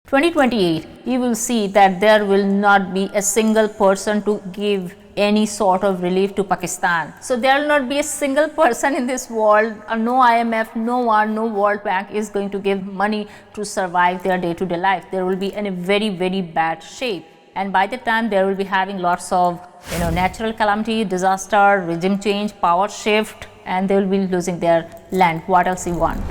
2028, you will see that there will not be a single person to give any sort of relief to Pakistan. So there will not be a single person in this world, no IMF, no one, no World Bank is going to give money to survive their day-to-day life. There will be in a very, very bad shape. And by the time they will be having lots of natural calamity, disaster, regime change, power shift, and they will be losing their land. What else you want?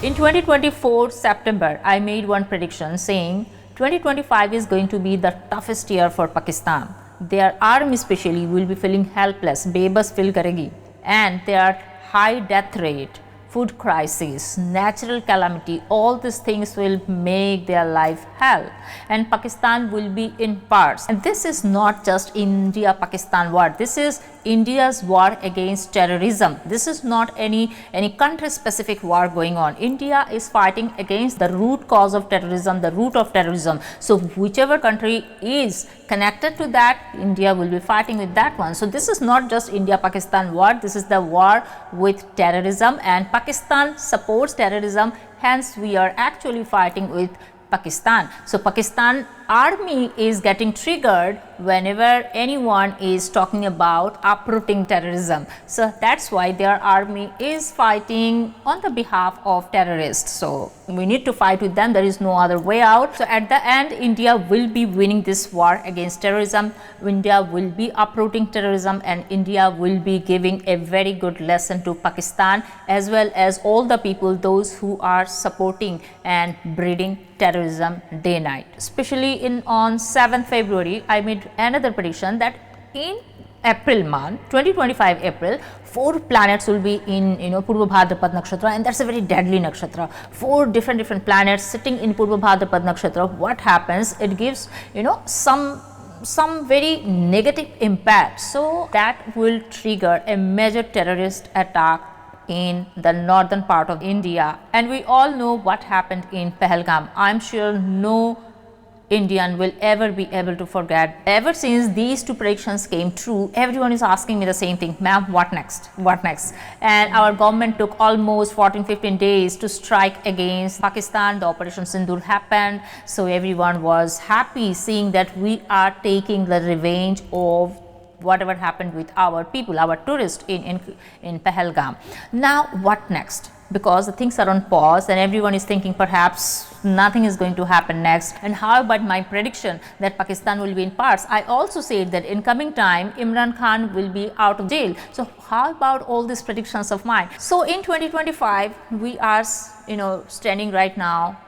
In 2024 September, I made one prediction saying 2025 is going to be the toughest year for Pakistan. Their army especially will be feeling helpless, bebas feel karegi, and their high death rate, food crisis, natural calamity, all these things will make their life hell, and Pakistan will be in parts. And this is not just India-Pakistan war, this is India's war against terrorism. This is not any country specific war going on. India is fighting against the root cause of terrorism, the root of terrorism. So whichever country is connected to that, India will be fighting with that one. So this is not just India-Pakistan war, this is the war with terrorism, and Pakistan supports terrorism, hence we are actually fighting with Pakistan. So Pakistan army is getting triggered whenever anyone is talking about uprooting terrorism. So that's why their army is fighting on the behalf of terrorists. So we need to fight with them, there is no other way out. So at the end, India will be winning this war against terrorism. India will be uprooting terrorism, and India will be giving a very good lesson to Pakistan as well as all the people, those who are supporting and breeding terrorism day night. Especially on 7th February, I made another prediction that in April month, 2025 April, 4 planets will be in Purva Bhadrapad Nakshatra, and that's a very deadly nakshatra. 4 different planets sitting in Purva Bhadrapad Nakshatra. What happens? It gives some very negative impact. So that will trigger a major terrorist attack in the northern part of India, and we all know what happened in Pahalgam. I'm sure no Indian will ever be able to forget. Ever since these 2 predictions came true, everyone is asking me the same thing, ma'am, what next? What next? And our government took almost 14-15 days to strike against Pakistan. The Operation Sindoor happened, so everyone was happy seeing that we are taking the revenge of whatever happened with our people, our tourists in Pahalgam. Now what next? Because the things are on pause and everyone is thinking perhaps nothing is going to happen next. And how about my prediction that Pakistan will be in parts? I also said that in coming time Imran Khan will be out of jail. So how about all these predictions of mine? So in 2025 we are standing right now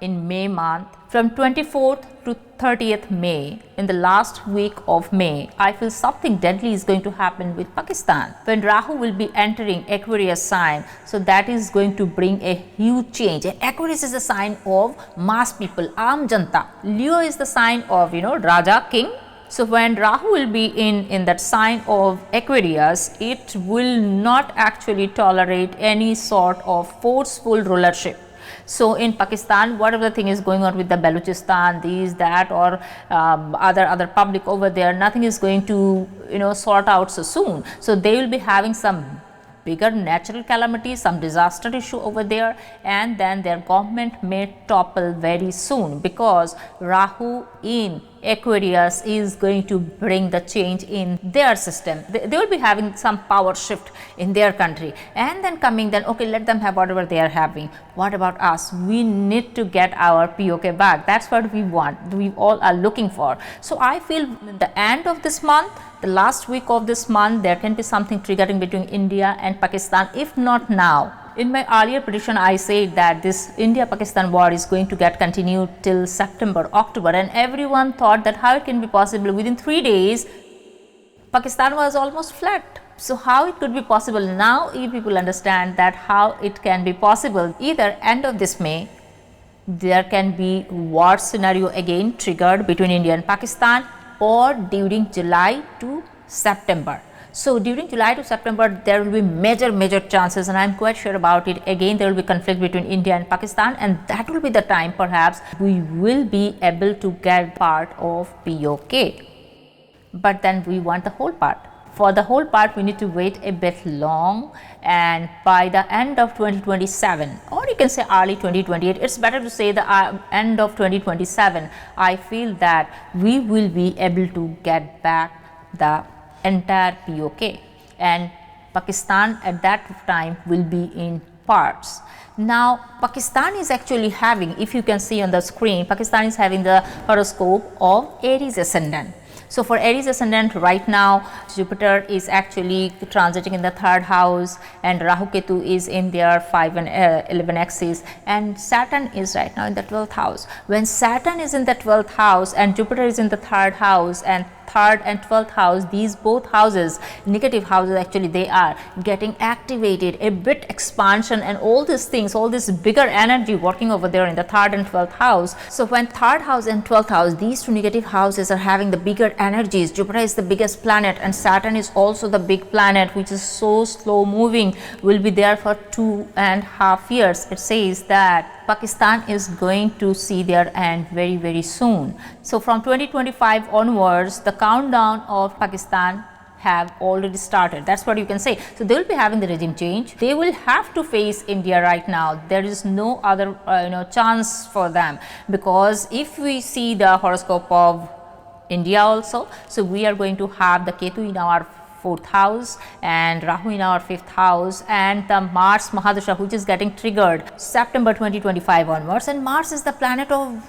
in May month. From 24th to 30th May, in the last week of May, I feel something deadly is going to happen with Pakistan. When Rahu will be entering Aquarius sign, so that is going to bring a huge change. And Aquarius is a sign of mass people, Aam Janta. Leo is the sign of Raja, King. So when Rahu will be in that sign of Aquarius, it will not actually tolerate any sort of forceful rulership. So in Pakistan, whatever the thing is going on with the Balochistan, these, that, or other public over there, nothing is going to sort out so soon. So they will be having some bigger natural calamity, some disaster issue over there, and then their government may topple very soon, because Rahu in Aquarius is going to bring the change in their system. They will be having some power shift in their country, and then okay, let them have whatever they are having. What about us? We need to get our PoK back. That's what we want, we all are looking for. So I feel the end of this month, the last week of this month, there can be something triggering between India and Pakistan, if not now. In my earlier prediction, I said that this India-Pakistan war is going to get continued till September, October, and everyone thought that how it can be possible. Within 3 days, Pakistan was almost flat. So how it could be possible? Now you people understand that how it can be possible. Either end of this May, there can be war scenario again triggered between India and Pakistan, or during July to September. So during July to September, there will be major chances, and I am quite sure about it. Again, there will be conflict between India and Pakistan, and that will be the time perhaps we will be able to get part of PoK. but then we want the whole part. For the whole part, we need to wait a bit long, and by the end of 2027, or you can say early 2028, it's better to say the end of 2027, I feel that we will be able to get back the entire PoK, and Pakistan at that time will be in parts. Now, Pakistan is actually having, if you can see on the screen, Pakistan is having the horoscope of Aries ascendant. So, for Aries ascendant right now, Jupiter is actually transiting in the 3rd house, and Rahu Ketu is in their 5 and 11 axis, and Saturn is right now in the 12th house. When Saturn is in the 12th house and Jupiter is in the 3rd house, and 3rd and 12th house, these both houses, negative houses actually, they are getting activated, a bit expansion and all these things, all this bigger energy working over there in the 3rd and 12th house. So, when 3rd house and 12th house, these two negative houses are having the bigger energies, Jupiter is the biggest planet and Saturn is also the big planet, which is so slow moving, will be there for 2.5 years. It says that Pakistan is going to see their end very, very soon. So, from 2025 onwards, the countdown of Pakistan have already started. That's what you can say. So, they will be having the regime change. They will have to face India right now. There is no other chance for them, because if we see the horoscope of India also, so we are going to have the Ketu in our 4th house and Rahu in our 5th house, and the Mars Mahadasha, which is getting triggered September 2025 onwards, and Mars is the planet of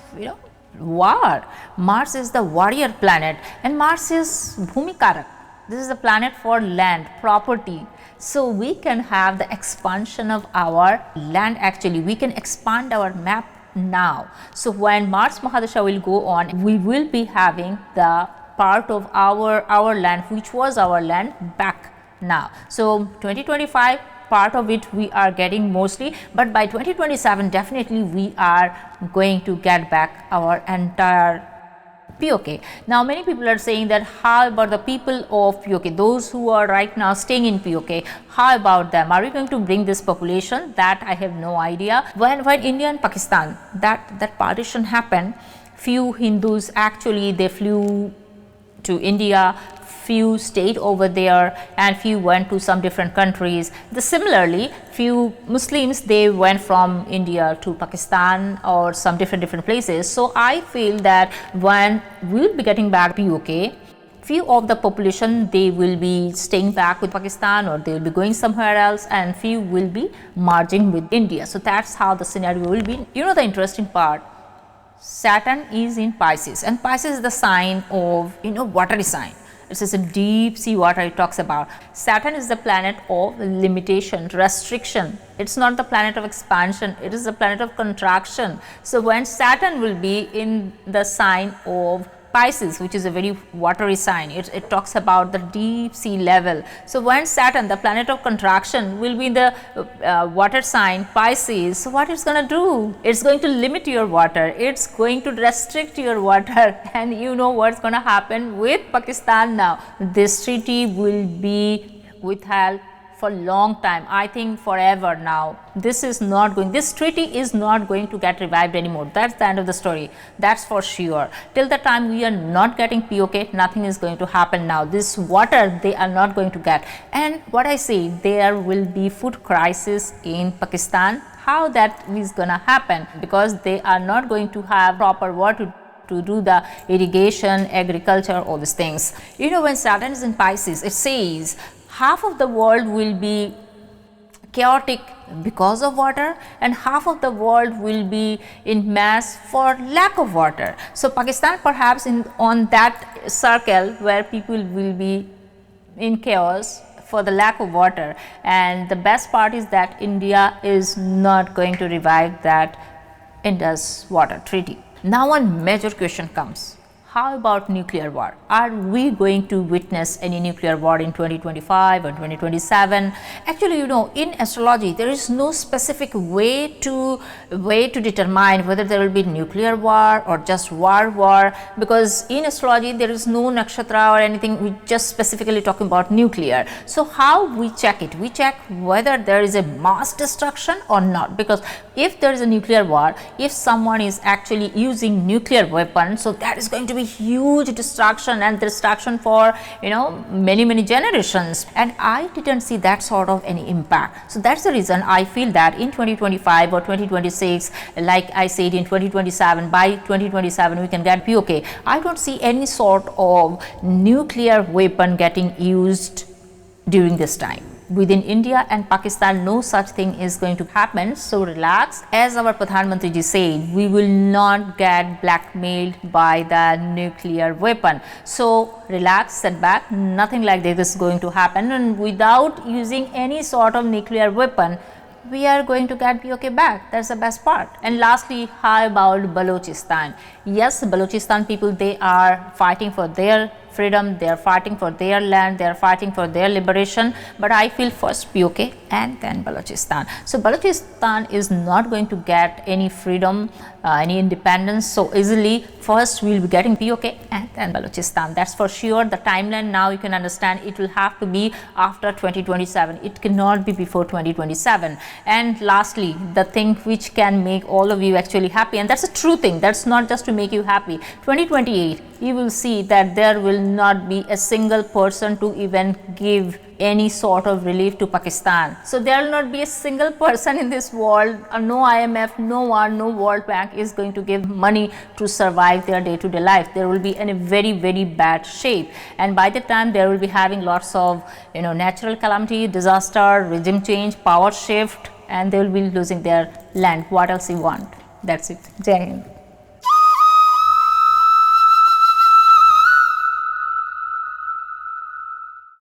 war. Mars is the warrior planet, and Mars is Bhumi Karak. This is the planet for land, property. So, we can have the expansion of our land, actually we can expand our map now. So, when Mars Mahadasha will go on, we will be having the part of our land, which was our land, back now. So, 2025 part of it we are getting mostly, but by 2027 definitely we are going to get back our entire PoK. Now, many people are saying that how about the people of PoK, those who are right now staying in PoK, how about them? Are we going to bring this population? That I have no idea. When India and Pakistan, that partition happened, few Hindus actually they flew to India, few stayed over there, and few went to some different countries. Similarly, few Muslims they went from India to Pakistan or some different places. So, I feel that when we will be getting back PoK, few of the population they will be staying back with Pakistan or they will be going somewhere else, and few will be merging with India. So, that's how the scenario will be. The interesting part, Saturn is in Pisces, and Pisces is the sign of watery sign. It is a deep sea water it talks about. Saturn is the planet of limitation, restriction. It's not the planet of expansion, it is the planet of contraction. So, when Saturn will be in the sign of Pisces, which is a very watery sign, it talks about the deep sea level. So, when Saturn, the planet of contraction, will be in the water sign Pisces, so what it's going to do? It's going to limit your water, it's going to restrict your water, and you know what's going to happen with Pakistan now. This treaty will be withheld for long time, I think forever now. This treaty is not going to get revived anymore. That's the end of the story. That's for sure. Till the time we are not getting PoK, nothing is going to happen now. This water they are not going to get. And what I say, there will be food crisis in Pakistan. How that is going to happen? Because they are not going to have proper water to do the irrigation, agriculture, all these things. When Saturn is in Pisces, it says half of the world will be chaotic because of water and half of the world will be in mass for lack of water. So, Pakistan perhaps on that circle where people will be in chaos for the lack of water, and the best part is that India is not going to revive that Indus water treaty. Now, one major question comes. How about nuclear war? Are we going to witness any nuclear war in 2025 or 2027? Actually, in astrology, there is no specific way to determine whether there will be nuclear war or just war, because in astrology, there is no nakshatra or anything. We just specifically talking about nuclear. So, how we check it? We check whether there is a mass destruction or not, because if there is a nuclear war, if someone is actually using nuclear weapon, so that is going to be be huge destruction and destruction for many generations, and I didn't see that sort of any impact. So that's the reason I feel that in 2025 or 2026, like I said, in 2027, by 2027 we can get PoK. I don't see any sort of nuclear weapon getting used during this time. Within India and Pakistan, no such thing is going to happen, so relax. As our Pradhan Mantri ji said, we will not get blackmailed by the nuclear weapon. So relax, sit back, nothing like this is going to happen, and without using any sort of nuclear weapon, we are going to get PoK back. That's the best part. And lastly, how about Balochistan? Yes, Balochistan people, they are fighting for their freedom, they are fighting for their land, they are fighting for their liberation, but I feel first PoK and then Balochistan. So Balochistan is not going to get any freedom, any independence so easily. First we will be getting PoK and then Balochistan, that's for sure. The timeline now you can understand, it will have to be after 2027, it cannot be before 2027. And lastly, the thing which can make all of you actually happy, and that's a true thing, that's not just to make you happy, 2028 you will see that there will not be a single person to even give any sort of relief to Pakistan. So there will not be a single person in this world, no IMF, no one, no World Bank is going to give money to survive their day-to-day life. There will be in a very bad shape, and by the time there will be having lots of natural calamity, disaster, regime change, power shift, and they will be losing their land. What else you want? That's it. Jai Hind.